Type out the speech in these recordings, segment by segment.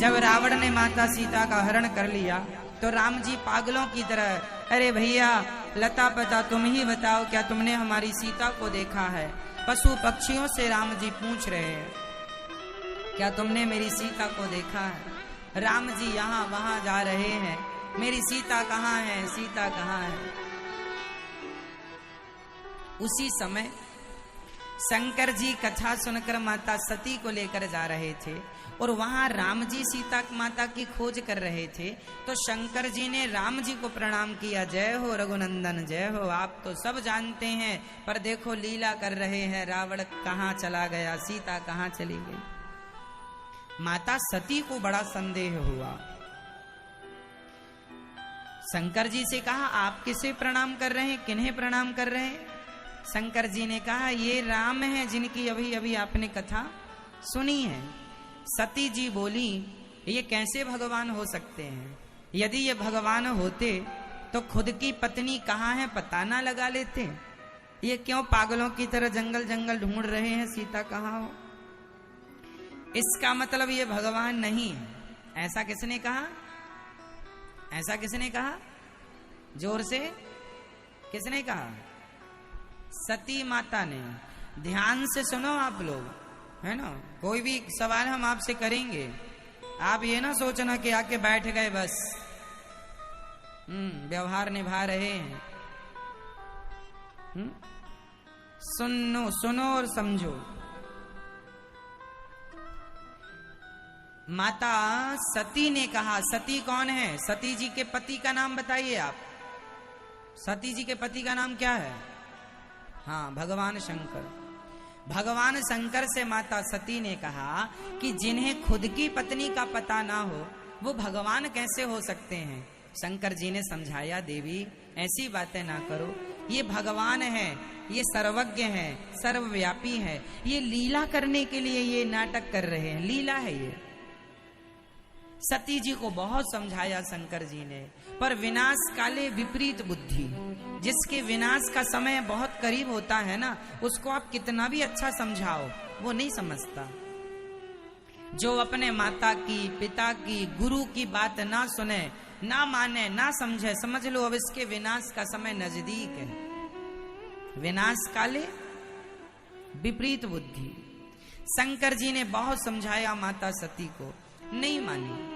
जब रावण ने माता सीता का हरण कर लिया तो राम जी पागलों की तरह, अरे भैया लता पता तुम ही बताओ, क्या तुमने हमारी सीता को देखा है? पशु पक्षियों से राम जी पूछ रहे हैं, क्या तुमने मेरी सीता को देखा है? राम जी यहाँ वहां जा रहे हैं, मेरी सीता कहाँ है, सीता कहाँ है? उसी समय शंकर जी कथा सुनकर माता सती को लेकर जा रहे थे और वहां राम जी सीता माता की खोज कर रहे थे। तो शंकर जी ने राम जी को प्रणाम किया, जय हो रघुनंदन, जय हो। आप तो सब जानते हैं, पर देखो लीला कर रहे हैं, रावण कहाँ चला गया, सीता कहाँ चली गई। माता सती को बड़ा संदेह हुआ। शंकर जी से कहा, आप किसे प्रणाम कर रहे हैं, किन्हें प्रणाम कर रहे हैं? शंकर जी ने कहा, ये राम हैं जिनकी अभी अभी आपने कथा सुनी है। सती जी बोली, ये कैसे भगवान हो सकते हैं? यदि ये भगवान होते तो खुद की पत्नी कहाँ है पता ना लगा लेते। ये क्यों पागलों की तरह जंगल जंगल ढूंढ रहे हैं, सीता कहाँ हो? इसका मतलब ये भगवान नहीं है। ऐसा किसने कहा? ऐसा किसने कहा? जोर से किसने कहा? सती माता ने। ध्यान से सुनो आप लोग, है ना। कोई भी सवाल हम आपसे करेंगे, आप ये ना सोचना कि आके बैठ गए बस व्यवहार निभा रहे हैं। सुनो सुनो और समझो। माता सती ने कहा, सती कौन है? सती जी के पति का नाम बताइए आप। सती जी के पति का नाम क्या है? हाँ, भगवान शंकर। भगवान शंकर से माता सती ने कहा कि जिन्हें खुद की पत्नी का पता ना हो वो भगवान कैसे हो सकते हैं? शंकर जी ने समझाया, देवी ऐसी बातें ना करो, ये भगवान है, ये सर्वज्ञ है, सर्वव्यापी है, ये लीला करने के लिए ये नाटक कर रहे हैं, लीला है ये। सती जी को बहुत समझाया शंकर जी ने, पर विनाश काले विपरीत बुद्धि। जिसके विनाश का समय बहुत करीब होता है ना, उसको आप कितना भी अच्छा समझाओ वो नहीं समझता। जो अपने माता की, पिता की, गुरु की बात ना सुने, ना माने, ना समझे, समझ लो अब इसके विनाश का समय नजदीक है। विनाश काले विपरीत बुद्धि। शंकर जी ने बहुत समझाया माता सती को, नहीं मानी।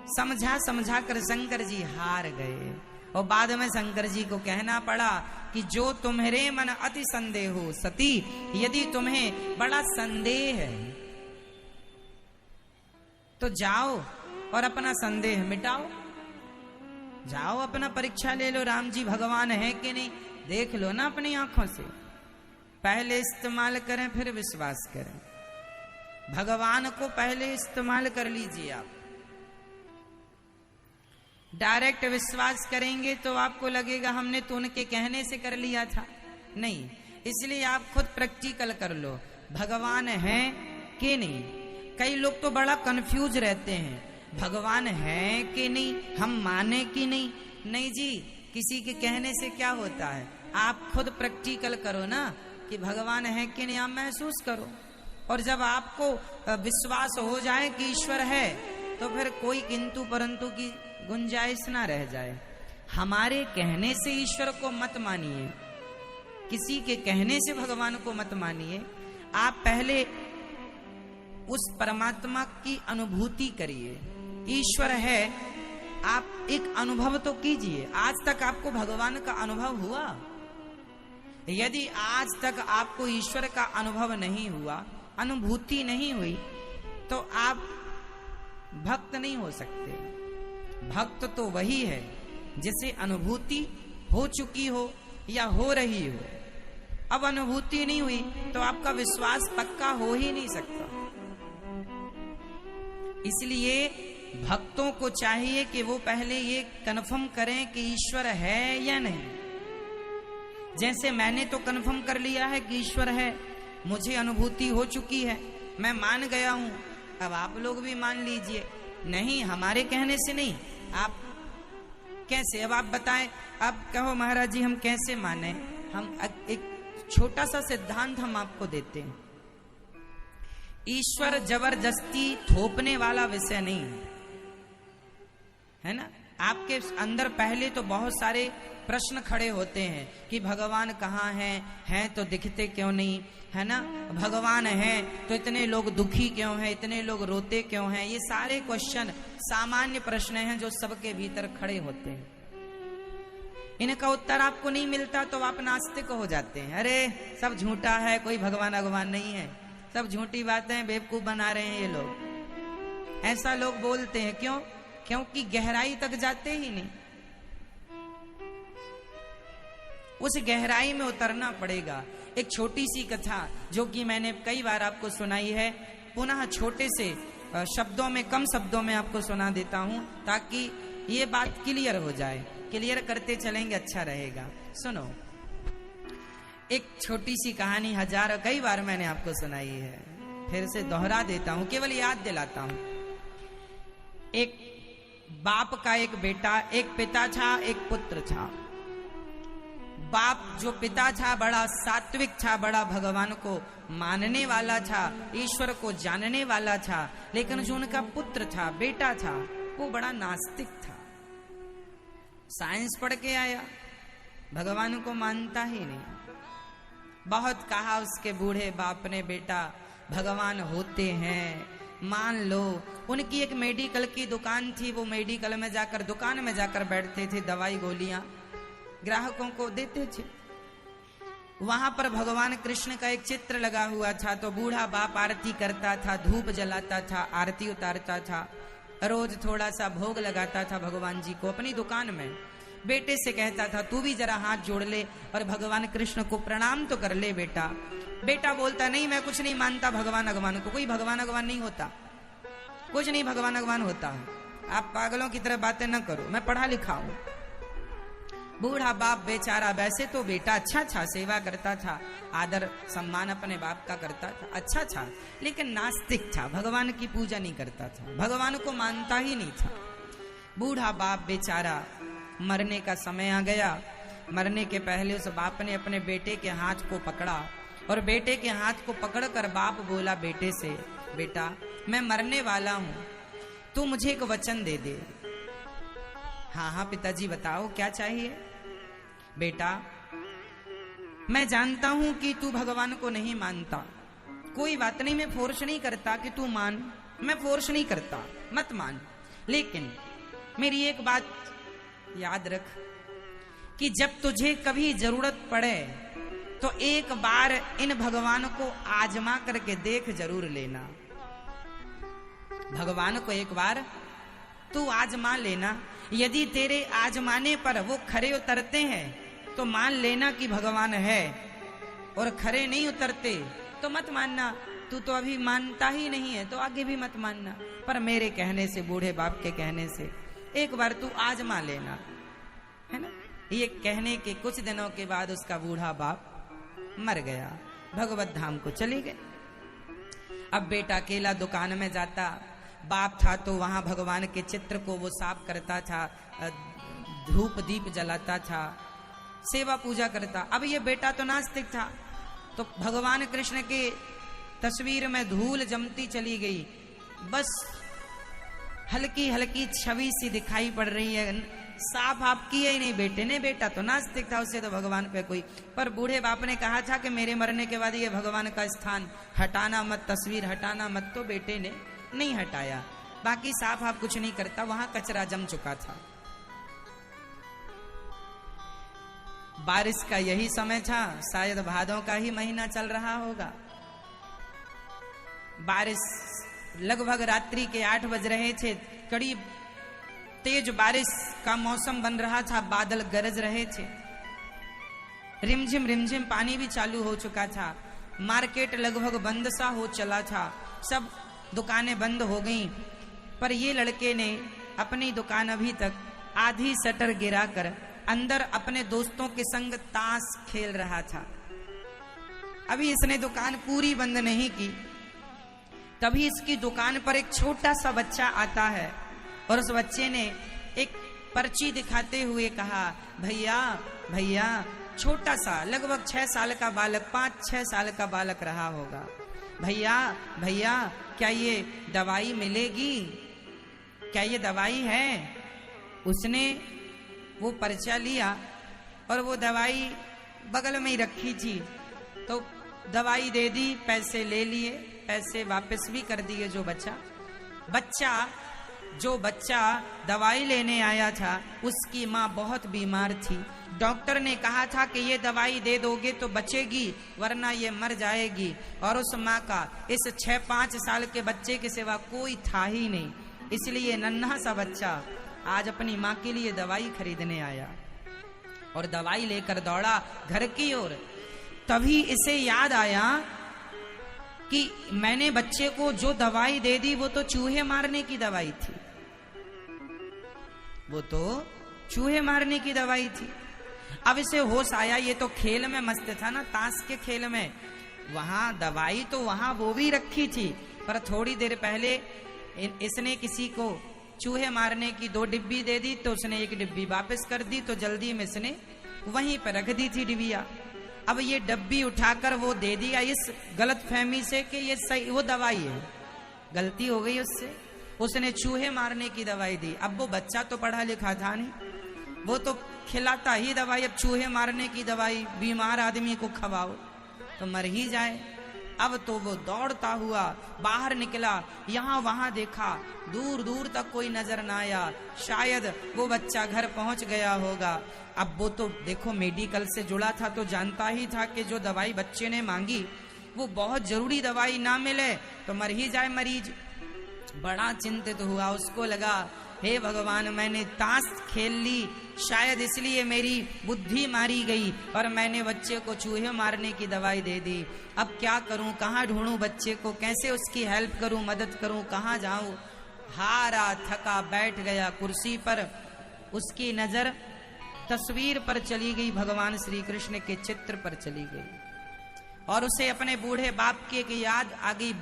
समझा समझा कर शंकर जी हार गए और बाद में शंकर जी को कहना पड़ा कि जो तुम्हारे मन अति संदेह हो सती, यदि तुम्हें बड़ा संदेह है तो जाओ और अपना संदेह मिटाओ। जाओ अपना परीक्षा ले लो, राम जी भगवान है कि नहीं, देख लो ना अपनी आंखों से। पहले इस्तेमाल करें फिर विश्वास करें। भगवान को पहले इस्तेमाल कर लीजिए। आप डायरेक्ट विश्वास करेंगे तो आपको लगेगा हमने तो उनके कहने से कर लिया था, नहीं। इसलिए आप खुद प्रैक्टिकल कर लो, भगवान है कि नहीं। कई लोग तो बड़ा कंफ्यूज रहते हैं, भगवान है कि नहीं, हम माने कि नहीं। नहीं जी, किसी के कहने से क्या होता है, आप खुद प्रैक्टिकल करो ना कि भगवान है कि नहीं, आप महसूस करो। और जब आपको विश्वास हो जाए कि ईश्वर है तो फिर कोई किंतु परंतु की गुंजाइश ना रह जाए। हमारे कहने से ईश्वर को मत मानिए, किसी के कहने से भगवान को मत मानिए। आप पहले उस परमात्मा की अनुभूति करिए। ईश्वर है, आप एक अनुभव तो कीजिए। आज तक आपको भगवान का अनुभव हुआ? यदि आज तक आपको ईश्वर का अनुभव नहीं हुआ, अनुभूति नहीं हुई, तो आप भक्त नहीं हो सकते। भक्त तो वही है जिसे अनुभूति हो चुकी हो या हो रही हो। अब अनुभूति नहीं हुई तो आपका विश्वास पक्का हो ही नहीं सकता। इसलिए भक्तों को चाहिए कि वो पहले ये कन्फर्म करें कि ईश्वर है या नहीं। जैसे मैंने तो कन्फर्म कर लिया है कि ईश्वर है, मुझे अनुभूति हो चुकी है, मैं मान गया हूं, अब आप लोग भी मान लीजिए। नहीं, हमारे कहने से नहीं, आप कैसे? अब आप बताएं, अब कहो महाराज जी हम कैसे माने? हम एक छोटा सा सिद्धांत हम आपको देते हैं ईश्वर जबरदस्ती थोपने वाला विषय नहीं है ना। आपके अंदर पहले तो बहुत सारे प्रश्न खड़े होते हैं कि भगवान कहाँ हैं तो दिखते क्यों नहीं, है ना। भगवान हैं तो इतने लोग दुखी क्यों हैं, इतने लोग रोते क्यों हैं। ये सारे क्वेश्चन सामान्य प्रश्न हैं जो सबके भीतर खड़े होते हैं। इनका उत्तर आपको नहीं मिलता तो आप नास्तिक हो जाते हैं। अरे सब झूठा है, कोई भगवान भगवान नहीं है, सब झूठी बातें, बेवकूफ बना रहे हैं ये लोग। ऐसा लोग बोलते हैं। क्यों? क्योंकि गहराई तक जाते ही नहीं। उस गहराई में उतरना पड़ेगा। एक छोटी सी कथा जो कि मैंने कई बार आपको सुनाई है, पुनः छोटे से शब्दों में, कम शब्दों में आपको सुना देता हूं ताकि ये बात क्लियर हो जाए। क्लियर करते चलेंगे, अच्छा रहेगा। सुनो, एक छोटी सी कहानी, हजारों कई बार मैंने आपको सुनाई है, फिर से दोहरा देता हूं, केवल याद दिलाता हूं। एक बाप का एक बेटा, एक पिता था, एक पुत्र था। बाप जो पिता था बड़ा सात्विक था, बड़ा भगवान को मानने वाला था, ईश्वर को जानने वाला था। लेकिन जो उनका पुत्र था, बेटा था, वो बड़ा नास्तिक था। साइंस पढ़ के आया, भगवान को मानता ही नहीं। बहुत कहा उसके बूढ़े बाप ने, बेटा भगवान होते हैं, मान लो। उनकी एक मेडिकल की दुकान थी, वो मेडिकल में जाकर, दुकान में जाकर बैठते थे, दवाई गोलियां ग्राहकों को देते थे। वहां पर भगवान कृष्ण का एक चित्र लगा हुआ था, तो बूढ़ा बाप आरती करता था, धूप जलाता था, आरती उतारता था, रोज थोड़ा सा भोग लगाता था भगवान जी को अपनी दुकान में। बेटे से कहता था, तू भी जरा हाथ जोड़ ले और भगवान कृष्ण को प्रणाम तो कर ले बेटा। बेटा बोलता, नहीं मैं कुछ नहीं मानता भगवान भगवान को, कोई भगवान भगवान नहीं होता, कुछ नहीं भगवान भगवान होता है, आप पागलों की तरह बातें न करो, मैं पढ़ा लिखा हूं। बूढ़ा बाप बेचारा, वैसे तो बेटा अच्छा था, सेवा करता था, आदर सम्मान अपने बाप का करता था, अच्छा था, लेकिन नास्तिक था, भगवान की पूजा नहीं करता था, भगवान को मानता ही नहीं था। बूढ़ा बाप बेचारा, मरने का समय आ गया। मरने के पहले उस बाप ने अपने बेटे के हाथ को पकड़ा और बेटे के हाथ को पकड़कर बाप बोला बेटे से, बेटा मैं मरने वाला हूं, तू मुझे एक वचन दे दे। हाँ हाँ पिताजी बताओ क्या चाहिए। बेटा मैं जानता हूं कि तू भगवान को नहीं मानता, कोई बात नहीं, मैं फोर्स नहीं करता कि तू मान, मैं फोर्स नहीं करता, मत मान, लेकिन मेरी एक बात याद रख कि जब तुझे कभी जरूरत पड़े तो एक बार इन भगवान को आजमा करके देख जरूर लेना। भगवान को एक बार तू आजमा लेना, यदि तेरे आजमाने पर वो खरे उतरते हैं तो मान लेना कि भगवान है, और खरे नहीं उतरते तो मत मानना। तू तो अभी मानता ही नहीं है तो आगे भी मत मानना, पर मेरे कहने से, बूढ़े बाप के कहने से एक बार तू आजमा लेना, है ना। ये कहने के कुछ दिनों के बाद उसका बूढ़ा बाप मर गया, भगवत धाम को चले गए। अब बेटा अकेला दुकान में जाता, बाप था तो वहां भगवान के चित्र को वो साफ करता था, धूप दीप जलाता था, सेवा पूजा करता। अब ये बेटा तो नास्तिक था, तो भगवान कृष्ण के तस्वीर में धूल जमती चली गई, बस हल्की हल्की छवि सी दिखाई पड़ रही है, साफ आप किए ही नहीं बेटे ने। बेटा तो नास्तिक था, उससे तो भगवान पे कोई, पर बूढ़े बाप ने कहा था कि मेरे मरने के बाद ये भगवान का स्थान हटाना मत, तस्वीर हटाना मत, तो बेटे ने नहीं हटाया। बाकी साफ आप कुछ नहीं करता, वहां कचरा जम चुका था। बारिश का यही समय था, शायद भादों का ही महीना चल रहा होगा। बारिश लगभग रात्रि के 8 बज रहे थे, कड़ी तेज बारिश का मौसम बन रहा था, बादल गरज रहे थे, रिमझिम पानी भी चालू हो चुका था, मार्केट लगभग बंद सा हो चला था, सब दुकानें बंद हो गईं। पर ये लड़के ने अपनी दुकान अभी तक आधी शटर गिराकर अंदर अपने दोस्तों के संग ताश खेल रहा था। अभी इसने दुकान पूरी बंद नहीं की, तभी इसकी दुकान पर एक छोटा सा बच्चा आता है और उस बच्चे ने एक पर्ची दिखाते हुए कहा, भैया भैया, छोटा सा लगभग 6 साल का बालक, 5-6 साल का बालक रहा होगा, भैया भैया क्या ये दवाई मिलेगी, क्या ये दवाई है? उसने वो पर्चा लिया और वो दवाई बगल में ही रखी थी, तो दवाई दे दी, पैसे ले लिए, पैसे वापस भी कर दिए। जो बच्चा दवाई लेने आया था उसकी माँ बहुत बीमार थी। डॉक्टर ने कहा था कि ये दवाई दे दोगे तो बचेगी, वरना ये मर जाएगी। और उस माँ का इस 6-5 साल के बच्चे के सिवा कोई था ही नहीं, इसलिए नन्हा सा बच्चा आज अपनी माँ के लिए दवाई खरीदने आया और दवाई लेकर दौड़ा घर की ओर। तभी इसे याद आया कि मैंने बच्चे को जो दवाई दे दी वो तो चूहे मारने की दवाई थी, वो तो चूहे मारने की दवाई थी। अब इसे होश आया, ये तो खेल में मस्त था ना, ताश के खेल में, वहां दवाई तो वहां वो भी रखी थी, पर थोड़ी देर पहले इसने किसी को चूहे मारने की 2 डिब्बी दे दी, तो उसने 1 डिब्बी वापस कर दी, तो जल्दी में इसने वहीं पर रख दी थी डिबिया। अब ये डब्बी उठाकर वो दे दिया इस गलत फहमी से कि ये सही वो दवाई है, गलती हो गई उससे, उसने चूहे मारने की दवाई दी। अब वो बच्चा तो पढ़ा लिखा था नहीं, वो तो खिलाता ही दवाई, अब चूहे मारने की दवाई बीमार आदमी को खवाओ तो मर ही जाए। अब तो वो दौड़ता हुआ बाहर निकला, यहाँ वहां देखा, दूर दूर तक कोई नजर ना आया, शायद वो बच्चा घर पहुंच गया होगा। अब वो तो देखो मेडिकल से जुड़ा था तो जानता ही था कि जो दवाई बच्चे ने मांगी वो बहुत जरूरी दवाई, ना मिले तो मर ही जाए मरीज। बड़ा चिंतित हुआ, उसको लगा हे भगवान, मैंने ताश खेल ली, शायद इसलिए मेरी बुद्धि मारी गई और मैंने बच्चे को चूहे मारने की दवाई दे दी। अब क्या करूं, कहाँ ढूंढूं बच्चे को, कैसे उसकी हेल्प करूं, मदद करूं, कहाँ जाऊं? हारा थका बैठ गया कुर्सी पर। उसकी नजर तस्वीर पर चली गई, भगवान श्री कृष्ण के चित्र पर चली गई और उसे अपने बूढ़े बाप की याद आ गई।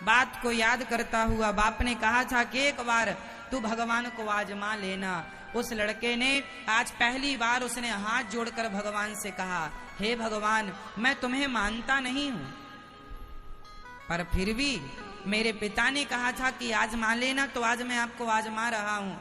बात को याद करता हुआ बाप ने कहा था कि एक बार तू भगवान को आजमा लेना। उस लड़के ने आज पहली बार उसने हाथ जोड़कर भगवान से कहा, हे भगवान, मैं तुम्हें मानता नहीं हूं, पर फिर भी मेरे पिता ने कहा था कि आजमा लेना, तो आज मैं आपको आजमा रहा हूं।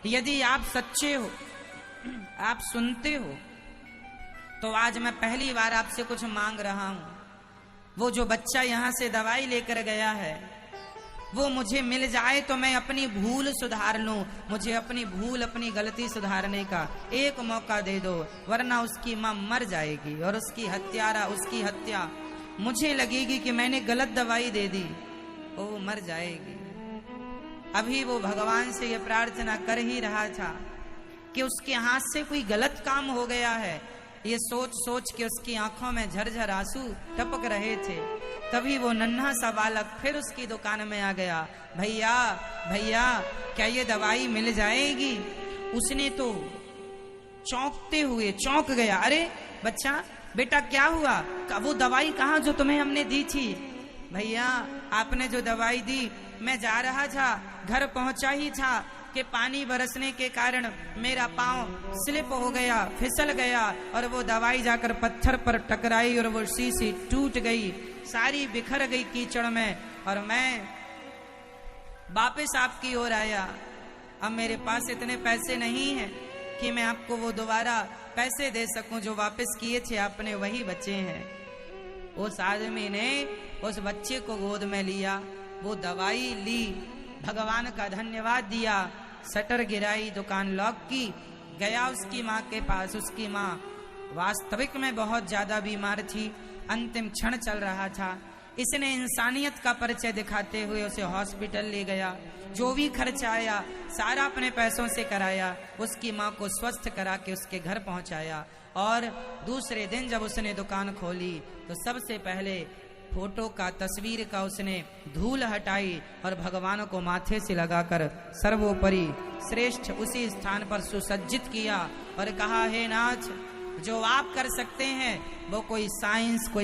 यदि आप सच्चे हो, आप सुनते हो, तो आज मैं पहली बार आपसे कुछ मांग रहा हूं। वो जो बच्चा यहां से दवाई लेकर गया है वो मुझे मिल जाए तो मैं अपनी भूल सुधार लूं, मुझे अपनी गलती सुधारने का एक मौका दे दो, वरना उसकी मां मर जाएगी और उसकी हत्या मुझे लगेगी कि मैंने गलत दवाई दे दी, वो मर जाएगी। अभी वो भगवान से ये प्रार्थना कर ही रहा था कि उसके हाथ से कोई गलत काम हो गया है, ये सोच सोच के उसकी आंखों में झरझर आंसू टपक रहे थे। तभी वो नन्हा सा बालक फिर उसकी दुकान में आ गया, भैया भैया क्या ये दवाई मिल जाएगी? उसने तो चौंकते हुए चौंक गया, अरे बच्चा बेटा क्या हुआ, वो दवाई कहाँ जो तुम्हें हमने दी थी? भैया आपने जो दवाई दी, मैं जा रहा था, घर पहुंचा ही था कि पानी बरसने के कारण मेरा पांव स्लिप हो गया, फिसल गया और वो दवाई जाकर पत्थर पर टकराई और वो शीशी टूट गई, सारी बिखर गई कीचड़ में, और मैं वापस आपकी ओर आया। अब मेरे पास इतने पैसे नहीं हैं कि मैं आपको वो दोबारा पैसे दे सकूं, जो वापस किए थे आपने वही बचे हैं। उस आदमी ने उस बच्चे को गोद में लिया, वो दवाई ली, भगवान का धन्यवाद दिया, शटर गिराई, दुकान लॉक की, गया उसकी माँ के पास। उसकी माँ वास्तविक में बहुत ज्यादा बीमार थी, अंतिम क्षण चल रहा था। इसने इंसानियत का परिचय दिखाते हुए उसे हॉस्पिटल ले गया, जो भी खर्च आया सारा अपने पैसों से कराया, उसकी माँ को स्वस्थ करा के उसके घर पहुंचाया। और दूसरे दिन जब उसने दुकान खोली तो सबसे पहले फोटो का, तस्वीर का उसने धूल हटाई और भगवान को माथे से लगाकर सर्वोपरि श्रेष्ठ उसी स्थान पर सुसज्जित किया और कहा, हे नाथ, जो आप कर सकते हैं वो कोई साइंस, कोई